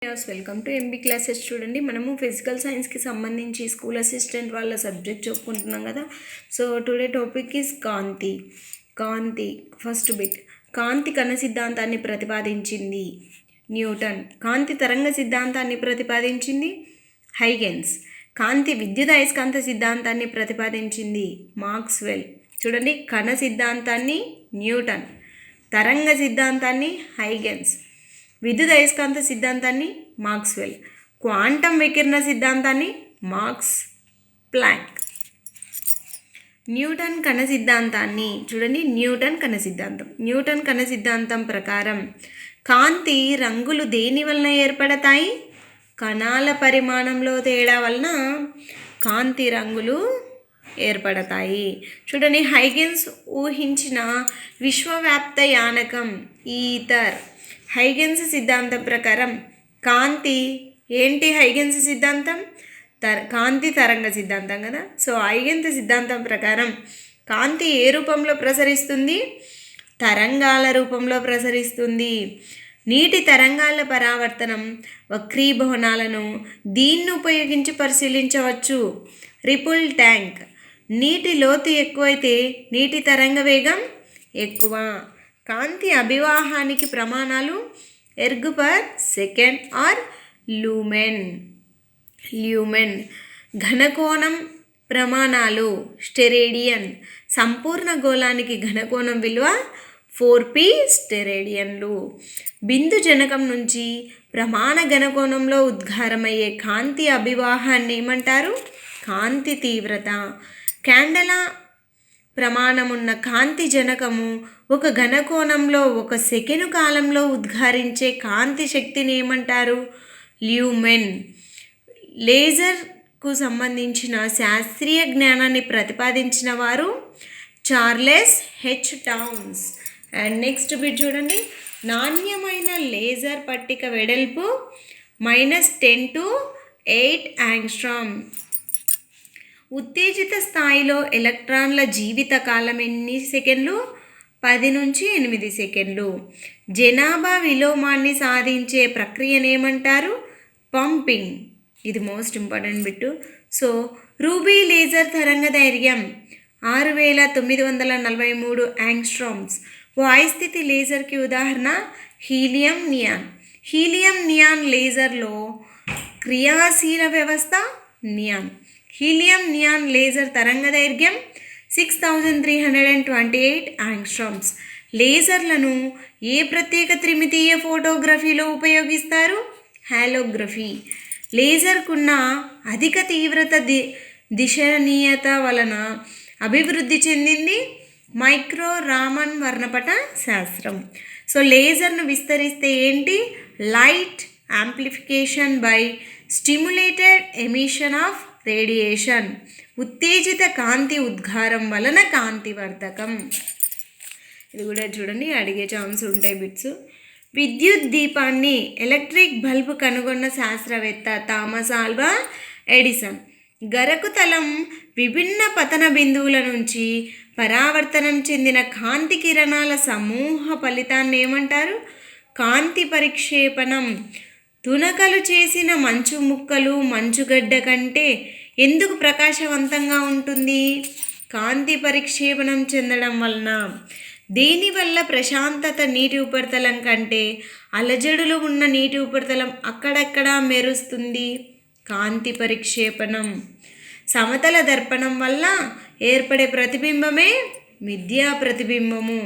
Welcome to MB classes. చూడండి, మనము physical సైన్స్కి సంబంధించి స్కూల్ అసిస్టెంట్ వాళ్ళ సబ్జెక్ట్ చెప్పుకుంటున్నాం కదా. సో టుడే టాపిక్ ఈజ్ కాంతి. ఫస్ట్ బిట్, కాంతి కణ సిద్ధాంతాన్ని ప్రతిపాదించింది న్యూటన్. కాంతి తరంగ సిద్ధాంతాన్ని ప్రతిపాదించింది హైగెన్స్. కాంతి విద్యుదయస్కాంత సిద్ధాంతాన్ని ప్రతిపాదించింది మాక్స్వెల్. చూడండి, కణ సిద్ధాంతాన్ని న్యూటన్, తరంగ సిద్ధాంతాన్ని హైగెన్స్, విద్యుదయస్కాంత సిద్ధాంతాన్ని మాక్స్వెల్, క్వాంటం వికిరణ సిద్ధాంతాన్ని మార్క్స్ ప్లాంక్. న్యూటన్ కణ సిద్ధాంతాన్ని చూడండి, న్యూటన్ కణ సిద్ధాంతం ప్రకారం కాంతి రంగులు దేని వలన ఏర్పడతాయి? కణాల పరిమాణంలో తేడా వలన కాంతి రంగులు ఏర్పడతాయి. చూడండి, హైగెన్స్ ఊహించిన విశ్వవ్యాప్త యానకం ఈథర్. హైగెన్స్ సిద్ధాంతం ప్రకారం కాంతి ఏంటి? హైగెన్స్ సిద్ధాంతం కాంతి తరంగ సిద్ధాంతం కదా. సో హైగెన్స్ సిద్ధాంతం ప్రకారం కాంతి ఏ రూపంలో ప్రసరిస్తుంది? తరంగాల రూపంలో ప్రసరిస్తుంది. నీటి తరంగాల పరావర్తనం వక్రీభవనాలను దీన్ని ఉపయోగించి పరిశీలించవచ్చు. Ripple tank. నీటి లోతు ఎక్కువైతే నీటి తరంగ వేగం ఎక్కువ. కాంతి అభివాహానికి ప్రమాణాలు erg per second or lumen. ఘనకోణం ప్రమాణాలు స్టెరేడియన్. సంపూర్ణ గోళానికి ఘనకోణం విలువ 4p స్టెరేడియన్లు. బిందు జనకం నుంచి ప్రమాణ ఘనకోణంలో ఉద్గారమయ్యే కాంతి అభివాహాన్ని ఏమంటారు? కాంతి తీవ్రత. క్యాండలా ప్రమాణమున్న కాంతి జనకము ఒక ఘనకోణంలో 1 సెకను కాలంలో ఉద్గారించే కాంతి శక్తిని ఏమంటారు? ల్యూమెన్. లేజర్కు సంబంధించిన శాస్త్రీయ జ్ఞానాన్ని ప్రతిపాదించిన వారు Charles H towns. And next bit చూడండి, నాణ్యమైన లేజర్ పట్టిక వెడల్పు -10 to 8 యాంగ్స్ట్రామ్. ఉత్తేజిత స్థాయిలో ఎలక్ట్రాన్ల జీవిత కాలం ఎన్ని సెకండ్లు? 10 నుంచి 8 సెకండ్లు. జనాభా విలోమాన్ని సాధించే ప్రక్రియనేమంటారు? పంపింగ్. ఇది most important bit. So ruby laser తరంగ ధైర్యం 6943 యాంగ్స్ట్రామ్స్. వాయుస్థితి లేజర్కి ఉదాహరణ హీలియం నియాన్ లేజర్లో క్రియాశీల వ్యవస్థ నియాన్. హీలియం నియాన్ లేజర్ తరంగ దైర్ఘ్యం 6328 యాంగ్స్ట్రామ్స్. లేజర్లను ఏ ప్రత్యేక త్రిమితీయ ఫోటోగ్రఫీలో ఉపయోగిస్తారు? హాలోగ్రఫీ. లేజర్కున్న అధిక తీవ్రత దిశనీయత వలన అభివృద్ధి చెందింది మైక్రో రామన్ వర్ణపట శాస్త్రం. సో లేజర్ను విస్తరిస్తే ఏంటి? Light amplification by stimulated emission of radiation. ఉత్తేజిత కాంతి ఉద్గారం వలన కాంతివర్ధకం. ఇది కూడా చూడండి, అడిగే ఛాన్స్ ఉంటాయి బిట్స్. విద్యుత్ దీపాన్ని ఎలక్ట్రిక్ బల్బు కనుగొన్న శాస్త్రవేత్త థామస్ ఆల్వా ఎడిసన్. గరకు తలం విభిన్న పతన బిందువుల నుంచి పరావర్తనం చెందిన కాంతి కిరణాల సమూహ ఫలితాన్ని ఏమంటారు? కాంతి పరిక్షేపణం. తునకలు చేసిన మంచు ముక్కలు మంచుగడ్డ కంటే ఎందుకు ప్రకాశవంతంగా ఉంటుంది? కాంతి పరిక్షేపణం చెందడం వలన. దీనివల్ల ప్రశాంతత నీటి ఉపరితలం కంటే అలజడులు ఉన్న నీటి ఉపరితలం అక్కడక్కడా మెరుస్తుంది. కాంతి పరిక్షేపణం. సమతల దర్పణం వల్ల ఏర్పడే ప్రతిబింబమే మిథ్యా ప్రతిబింబము.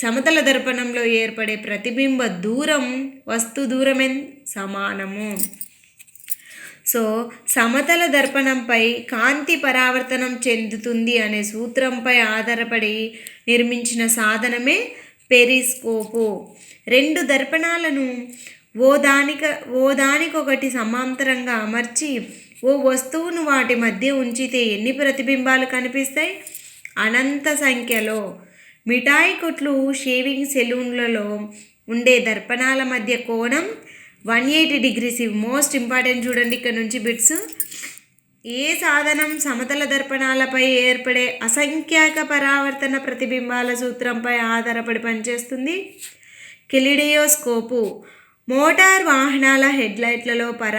సమతల దర్పణంలో ఏర్పడే ప్రతిబింబ దూరం వస్తు దూరమే సమానము. సో సమతల దర్పణంపై కాంతి పరావర్తనం చెందుతుంది అనే సూత్రంపై ఆధారపడి నిర్మించిన సాధనమే పెరిస్కోపు. 2 దర్పణాలను ఓదానికొకటి సమాంతరంగా అమర్చి ఓ వస్తువును వాటి మధ్య ఉంచితే ఎన్ని ప్రతిబింబాలు కనిపిస్తాయి? అనంత సంఖ్యలో. మిఠాయి కొట్లు, షేవింగ్ సెలూన్లలో ఉండే దర్పణాల మధ్య కోణం 180 degrees. ఇవి మోస్ట్ ఇంపార్టెంట్. చూడండి, ఇక్కడ నుంచి బిట్స్. ఏ సాధనం సమతల దర్పణాలపై ఏర్పడే అసంఖ్యాక పరావర్తన ప్రతిబింబాల సూత్రంపై ఆధారపడి పనిచేస్తుంది? కెలిడోస్కోపు. మోటార్ వాహనాల హెడ్లైట్లలో